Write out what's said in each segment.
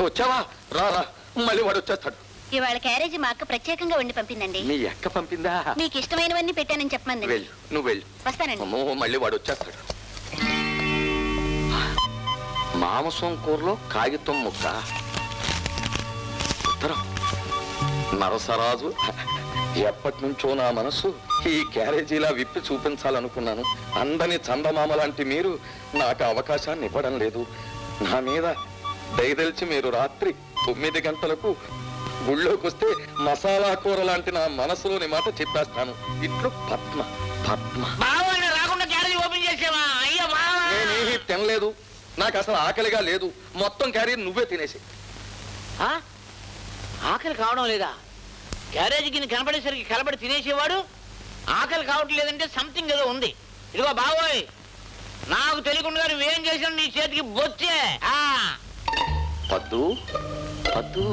వచ్చావా? రా రా, మళ్ళీ వాడు వచ్చేస్తాడు. ఇవాళ క్యారేజీ మా అక్క ప్రత్యేకంగా వండి పంపిందండి. మీ అక్క పంపిందా? మీకు ఇష్టమైనవన్నీ పెట్టానని చెప్పమంది. వెళ్ళు, నువ్వు వెళ్ళు. వస్తానండి. అమ్మో, మళ్ళీ వాడు వచ్చేస్తాడు. మాంసం కూరలో కాగితం ముక్క. ఉత్తరం. నరసరాజు, ఎప్పటి నుంచో నా మనసు ఈ క్యారేజీలా విప్పి చూపించాలనుకున్నాను. అందని చందమామ లాంటి మీరు నాకు అవకాశాన్ని ఇవ్వడం లేదు. నా మీద దయదలిచి మీరు రాత్రి 9 గంటలకు గుళ్ళోకి వస్తే మసాలా కూర లాంటి నా మనసులోని మాట చెప్పేస్తాను. ఇట్లు పద్మ. పద్మ నేనేమీ తినలేదు, నాకు అసలు ఆకలిగా లేదు. మొత్తం క్యారేజ్ నువ్వే తినేసి. ఆకలి కావడం లేదా? క్యారేజీకి కనపడేసరికి కలబడి తినేసేవాడు ఆకలి కావట్లేదంటే సంథింగ్ ఏదో ఉంది. ఇదిగో బావోయ్, నాకు తెలియకుండా నువ్వేం చేసావు? నీ చేతికి బొచ్చే. పద్దు పద్దు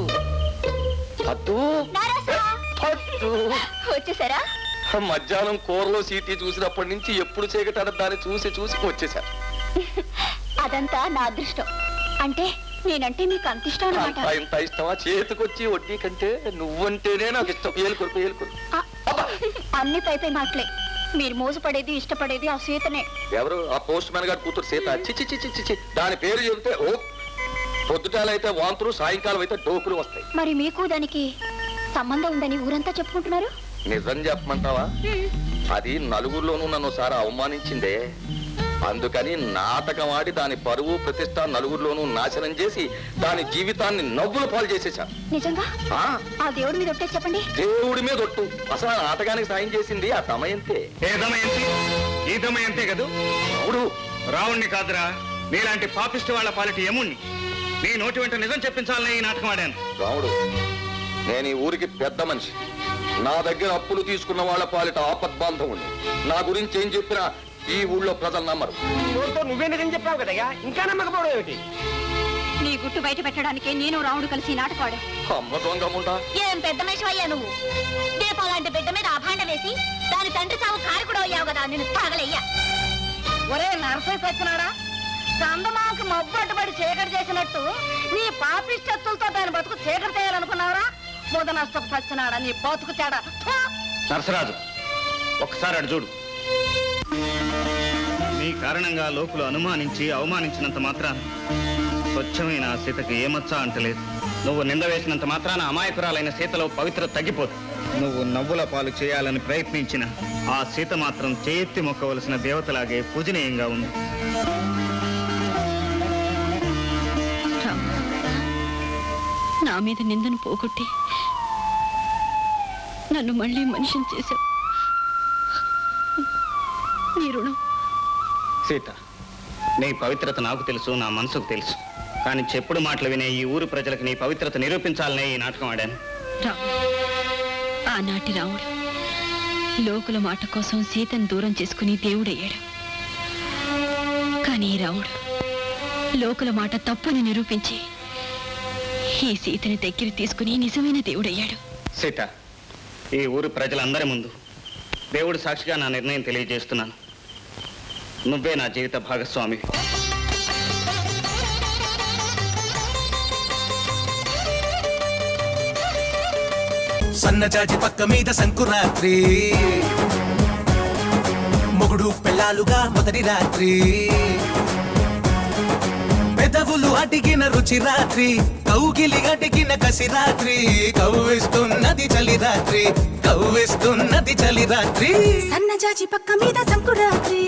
పద్దు పద్దు వచ్చేసారా? మధ్యాహ్నం కూరలో సీటీ చూసినప్పటి నుంచి ఎప్పుడు చీకటాడ దాన్ని చూసి చూసి వచ్చేసారు. అదంతా నా అదృష్టం. అంటే నేనంటే మీకు అంత ఇష్టం అన్నమాట. ఇంత ఇష్టమా? చేతికొచ్చి వడ్డీ కంటే నువ్వంటేనే నాకు ఇష్టం. ఏలుకొరుకు ఏలుకొరుకు. అన్ని పై మాటలే. మీరు మోసపడేది ఇష్టపడేది ఆ సీతనే. ఎవరు? ఆ పోస్ట్ మ్యాన్ గారి కూతురు సీత. చిచి చిచి చిచి, దాని పేరు చెబితే ఓ పొద్దుటాలైతే వాంతులు, సాయంకాలం అయితే డోకులు వస్తాయి. మరి మీకు దానికి సంబంధం ఉందని ఊరంతా చెప్పుకుంటున్నారు. నిజం చెప్పమంటావా? అది నలుగురిలోనూ నన్ను సారా అవమానించిందే. అందుకని నాటకం ఆడి దాని పరువు ప్రతిష్ట నలుగురిలోనూ నాశనం చేసి దాని జీవితాన్ని నవ్వుల పాలు చేసేశాను. నిజంగా? ఆ దేవుడి మీద ఒట్టే చెప్పండి. దేవుడి మీద ఒట్టు. అసలు ఆ నాటకానికి సాయం చేసింది ఆ దమయంతే. ఏ దమయంతి? ఈ దమయంతే కదూ? అవుడు. రావుణ్ణి కాదురా, నీలాంటి పాపిష్టి వాళ్ళ పాలిటి యముణ్ణి. నీ నోటి వెంట నిజం చెప్పించాలని ఈ నాటకం ఆడాను. రాముడు, నేను ఈ ఊరికి పెద్ద మనిషి. నా దగ్గర అప్పులు తీసుకున్న వాళ్ళ పాలిట ఆపద్బాంధవుణ్ణి. నా గురించి ఏం చెప్పినా ఈ ఊళ్ళో ప్రజలు నమ్మరు. నువ్వే నిజం చెప్పావు కదయ్యా, ఇంకా నమ్మకపోవడం ఏమిటి? నీ గుట్టు బయట పెట్టడానికి నేను రాముడు కలిసి నాటకాడు. అమ్మ దొంగముండా, ఏం పెద్ద మనిషి అయ్యా నువ్వు? దీపాలాంటి బిడ్డ మీద అభాండ వేసి దాని తండ్రి చావు కారకుడు అయ్యావు కదా, నేను తాగలయ్యా. ఒరే నరసై సచ్చినాడా, చందమాకి మబ్బు అడ్డుపడి చీకటి చేసినట్టు నీ పాపిష్టత్తులతో దాని బతుకు చీకటి చేయాలనుకున్నావురా? ముద నష్టపు సచ్చినాడా, నీ బతుకు తేడా. నరసరాజు, ఒక్కసారి అడు చూడు. నీ కారణంగా లోకులు అనుమానించి అవమానించినంత మాత్రాన స్వచ్ఛమైన ఆ సీతకు ఏమచ్చ అంటలేదు. నువ్వు నింద వేసినంత మాత్రాన అమాయకురాలైన సీతలో పవిత్రత తగ్గిపోదు. నువ్వు నవ్వుల పాలు చేయాలని ప్రయత్నించిన ఆ సీత మాత్రం చేయెత్తి మొక్కవలసిన దేవతలాగే పూజనీయంగా ఉంది. నా మీద నిందను పోగొట్టి నన్ను మళ్ళీ మనిషిని చేశావు. నీ రుణం. సీత, నీ పవిత్రత నాకు తెలుసు, నా మనసుకు తెలుసు. కానీ చెప్పుడు మాటలు వినే ఈ ఊరు ప్రజలకు నీ పవిత్రత నిరూపించాలనే ఈ నాటకం ఆడాను. ఆనాటి రాముడు లోకుల మాట కోసం సీతను దూరం చేసుకుని దేవుడయ్యాడు. కానీ ఈ రాముడు లోకుల మాట తప్పని నిరూపించి ఈ సీతని దగ్గర తీసుకుని నిజమైన దేవుడయ్యాడు. సీత, ఈ ఊరు ప్రజలందరి ముందు దేవుడు సాక్షిగా నా నిర్ణయం తెలియజేస్తున్నాను. నువ్వే నా జీవిత భాగస్వామి. సన్నజాజి పక్క మీద సంకురాత్రి, మొగుడు పెళ్ళాలుగా మొదటి రాత్రి, పెదవులు అడిగిన రుచి రాత్రి, కౌగిలి అడిగిన కసి రాత్రి, కవ్విస్తున్నది చలి రాత్రి, కవ్విస్తున్నది చలి రాత్రి. సన్నజాజి పక్క మీద సంకురాత్రి.